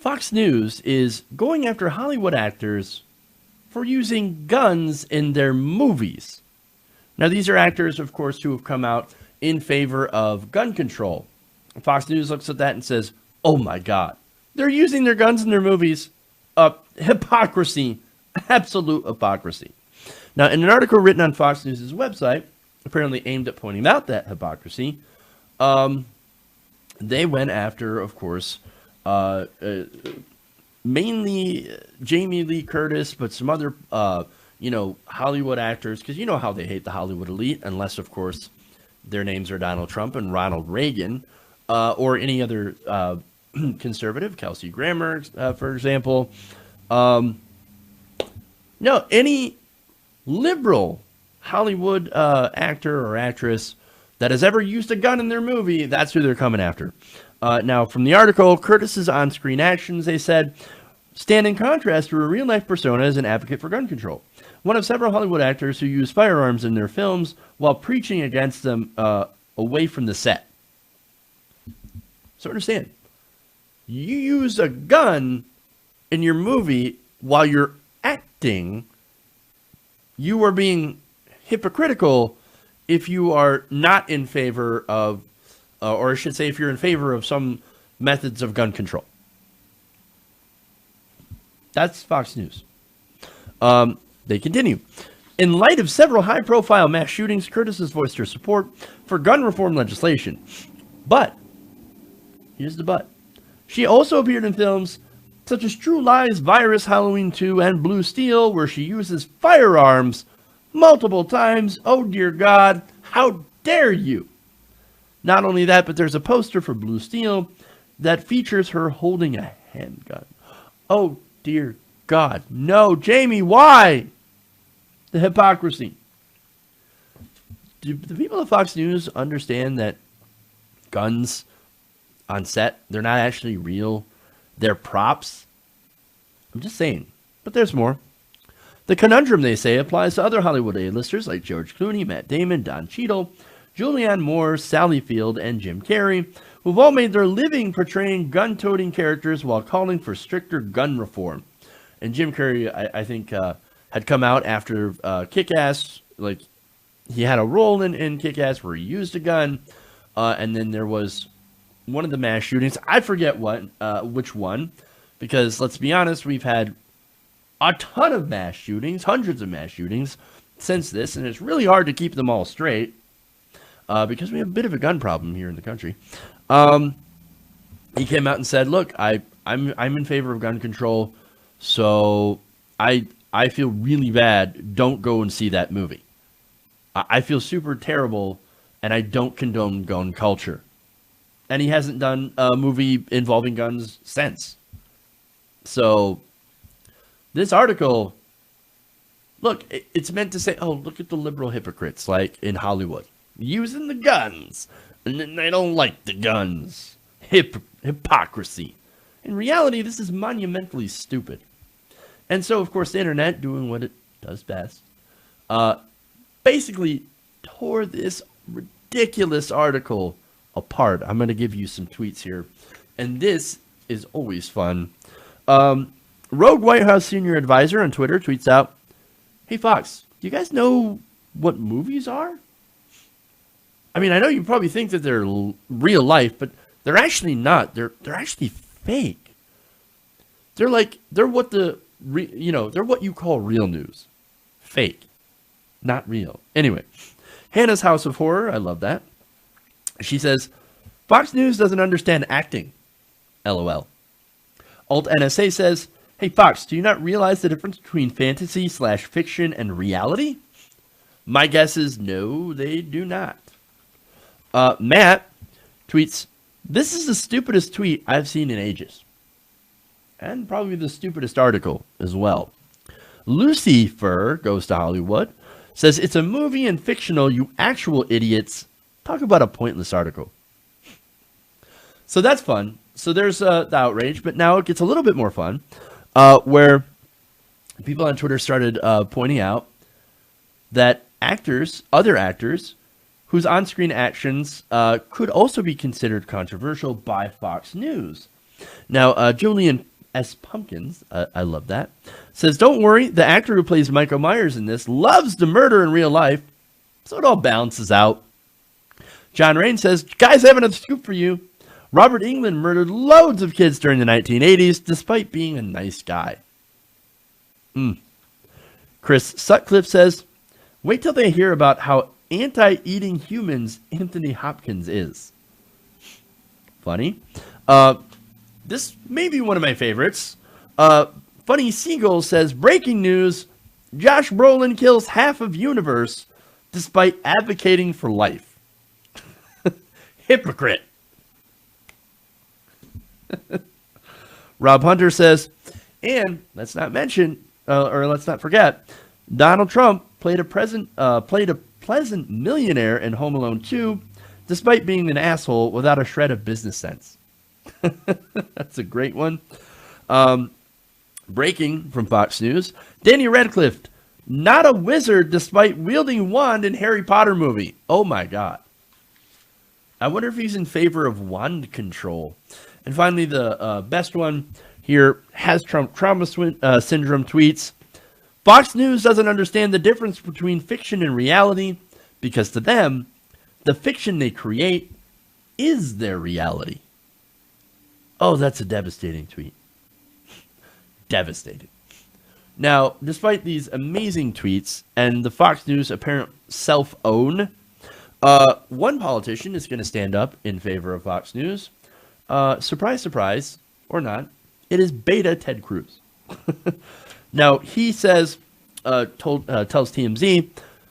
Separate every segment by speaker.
Speaker 1: Fox News is going after Hollywood actors for using guns in their movies. Now, these are actors, of course, who have come out in favor of gun control. Fox News looks at that and says, oh my God, they're using their guns in their movies. Hypocrisy, absolute hypocrisy. Now, in an article written on Fox News' website, apparently aimed at pointing out that hypocrisy, they went after, of course, mainly Jamie Lee Curtis, but some other, Hollywood actors, because you know how they hate the Hollywood elite, unless, of course, their names are Donald Trump and Ronald Reagan, or any other conservative, Kelsey Grammer, for example. No, any liberal Hollywood actor or actress that has ever used a gun in their movie, that's who they're coming after. Now, from the article, Curtis's on-screen actions, they said, stand in contrast to a real-life persona as an advocate for gun control. One of several Hollywood actors who use firearms in their films while preaching against them away from the set. So understand, you use a gun in your movie while you're acting, you are being hypocritical if you are not in favor of, or I should say if you're in favor of some methods of gun control. That's Fox News. They continue. In light of several high-profile mass shootings, Curtis has voiced her support for gun reform legislation. But, here's the but. She also appeared in films such as True Lies, Virus, Halloween 2, and Blue Steel, where she uses firearms multiple times. Oh, dear God, how dare you? Not only that, but there's a poster for Blue Steel that features her holding a handgun. Oh, dear God. No, Jamie, why? The hypocrisy. Do the people at Fox News understand that guns on set, they're not actually real? They're props? I'm just saying. But there's more. The conundrum, they say, applies to other Hollywood A-listers like George Clooney, Matt Damon, Don Cheadle, Julianne Moore, Sally Field, and Jim Carrey, who've all made their living portraying gun-toting characters while calling for stricter gun reform. And Jim Carrey, I think, had come out after Kick-Ass. Like, he had a role in Kick-Ass where he used a gun. And then there was one of the mass shootings. I forget which one. Because, let's be honest, we've had a ton of mass shootings, hundreds of mass shootings since this. And it's really hard to keep them all straight. Because we have a bit of a gun problem here in the country. He came out and said, look, I'm in favor of gun control. So I feel really bad. Don't go and see that movie. I feel super terrible, and I don't condone gun culture. And he hasn't done a movie involving guns since. So this article, look, it's meant to say, oh, look at the liberal hypocrites, like in Hollywood, using the guns, and then they don't like the guns. Hypocrisy. In reality, this is monumentally stupid. And so, of course, the internet, doing what it does best, basically tore this ridiculous article apart. I'm going to give you some tweets here. And this is always fun. Rogue White House senior advisor on Twitter tweets out, hey, Fox, do you guys know what movies are? I mean, I know you probably think that they're real life, but they're actually not. They're actually fake. They're what they're what you call real news. Fake. Not real. Anyway, Hannah's House of Horror. I love that. She says, Fox News doesn't understand acting. LOL. Alt NSA says, hey, Fox, do you not realize the difference between fantasy/fiction and reality? My guess is no, they do not. Matt tweets, this is the stupidest tweet I've seen in ages. And probably the stupidest article as well. Lucifer Goes to Hollywood says, it's a movie and fictional, you actual idiots. Talk about a pointless article. So that's fun. So there's the outrage, but now it gets a little bit more fun, where people on Twitter started pointing out that other actors, whose on-screen actions could also be considered controversial by Fox News. Now, Julianne S. Pumpkins, I love that, says, don't worry, the actor who plays Michael Myers in this loves to murder in real life, so it all balances out. John Rain says, guys, I have another scoop for you. Robert Englund murdered loads of kids during the 1980s, despite being a nice guy. Chris Sutcliffe says, wait till they hear about how anti-eating humans Anthony Hopkins is. Funny. This may be one of my favorites. Funny Seagull says, breaking news, Josh Brolin kills half of universe despite advocating for life. Hypocrite. Rob Hunter says, and let's not mention, or let's not forget, Donald Trump played a pleasant millionaire in Home Alone 2, despite being an asshole without a shred of business sense. That's a great one. Breaking from Fox News, Danny Radcliffe, not a wizard despite wielding wand in Harry Potter movie. Oh my God. I wonder if he's in favor of wand control. And finally, the best one here, has Trump trauma syndrome tweets, Fox News doesn't understand the difference between fiction and reality because to them, the fiction they create is their reality. Oh, that's a devastating tweet. Devastating. Now, despite these amazing tweets and the Fox News apparent self-own, one politician is going to stand up in favor of Fox News. Surprise, surprise, or not, it is Beta Ted Cruz. Now, he says, tells TMZ,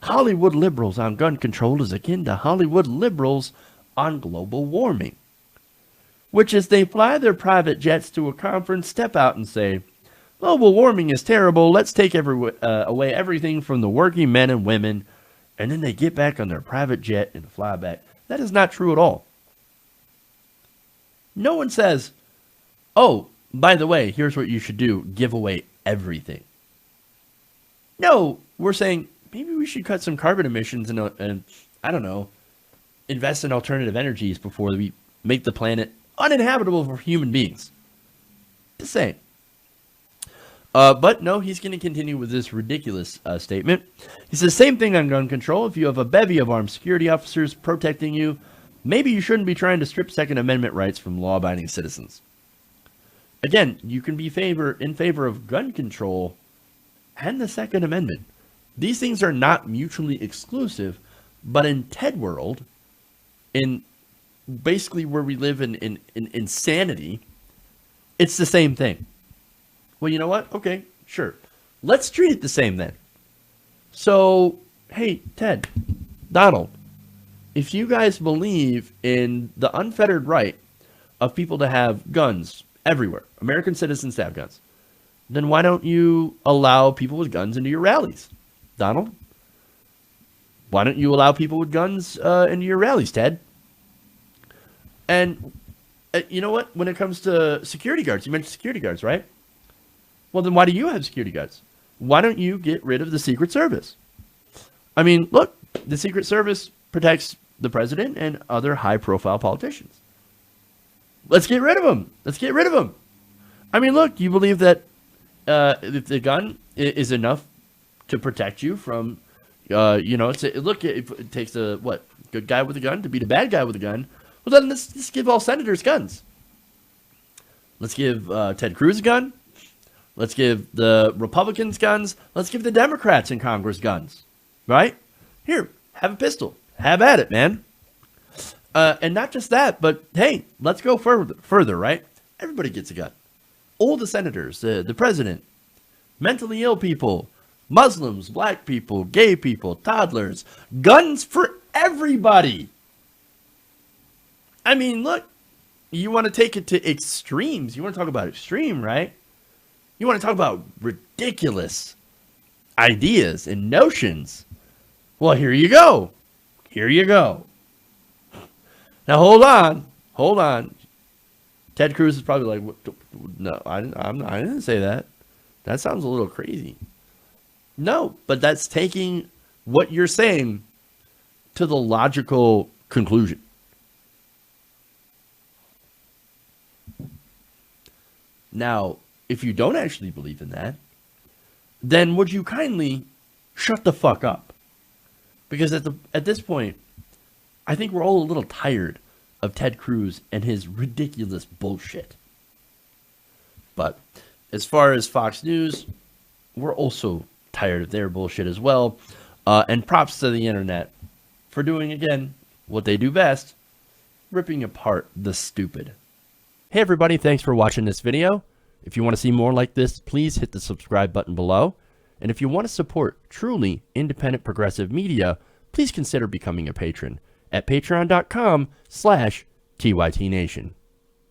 Speaker 1: Hollywood liberals on gun control is akin to Hollywood liberals on global warming. Which is they fly their private jets to a conference, step out and say, global warming is terrible, let's take away everything from the working men and women, and then they get back on their private jet and fly back. That is not true at all. No one says, oh, by the way, here's what you should do, give away everything. No, we're saying maybe we should cut some carbon emissions and I don't know, invest in alternative energies before we make the planet uninhabitable for human beings. Just saying. But no, he's going to continue with this ridiculous statement. He says, same thing on gun control. If you have a bevy of armed security officers protecting you, maybe you shouldn't be trying to strip Second Amendment rights from law-abiding citizens. Again, you can be in favor of gun control and the Second Amendment. These things are not mutually exclusive, but in TED world, in basically where we live in insanity, it's the same thing. Well, you know what? Okay, sure. Let's treat it the same then. So, hey, Ted, Donald, if you guys believe in the unfettered right of people to have guns everywhere, American citizens to have guns, then why don't you allow people with guns into your rallies? Donald? Why don't you allow people with guns into your rallies, Ted? And you know what? When it comes to security guards, you mentioned security guards, right? Well, then why do you have security guards? Why don't you get rid of the Secret Service? I mean, look, the Secret Service protects the president and other high-profile politicians. Let's get rid of them. Let's get rid of them. I mean, look, you believe that if the gun is enough to protect you from, look, it takes a, good guy with a gun to beat a bad guy with a gun. Well, then let's give all senators guns. Let's give Ted Cruz a gun. Let's give the Republicans guns. Let's give the Democrats in Congress guns. Right? Here, have a pistol. Have at it, man. And not just that, but hey, let's go further, right? Everybody gets a gun. All the senators, the president, mentally ill people, Muslims, black people, gay people, toddlers. Guns for everybody. I mean, look, you want to take it to extremes. You want to talk about extreme, right? You want to talk about ridiculous ideas and notions. Well, here you go. Here you go. Now, hold on. Ted Cruz is probably like, no, I didn't say that. That sounds a little crazy. No, but that's taking what you're saying to the logical conclusion. Now, if you don't actually believe in that, then would you kindly shut the fuck up? Because at this point, I think we're all a little tired of Ted Cruz and his ridiculous bullshit. But as far as Fox News, we're also tired of their bullshit as well. And props to the internet for doing, again, what they do best, ripping apart the stupid. Hey everybody, thanks for watching this video. If you want to see more like this, please hit the subscribe button below. And if you want to support truly independent progressive media, please consider becoming a patron at patreon.com/TYTNation.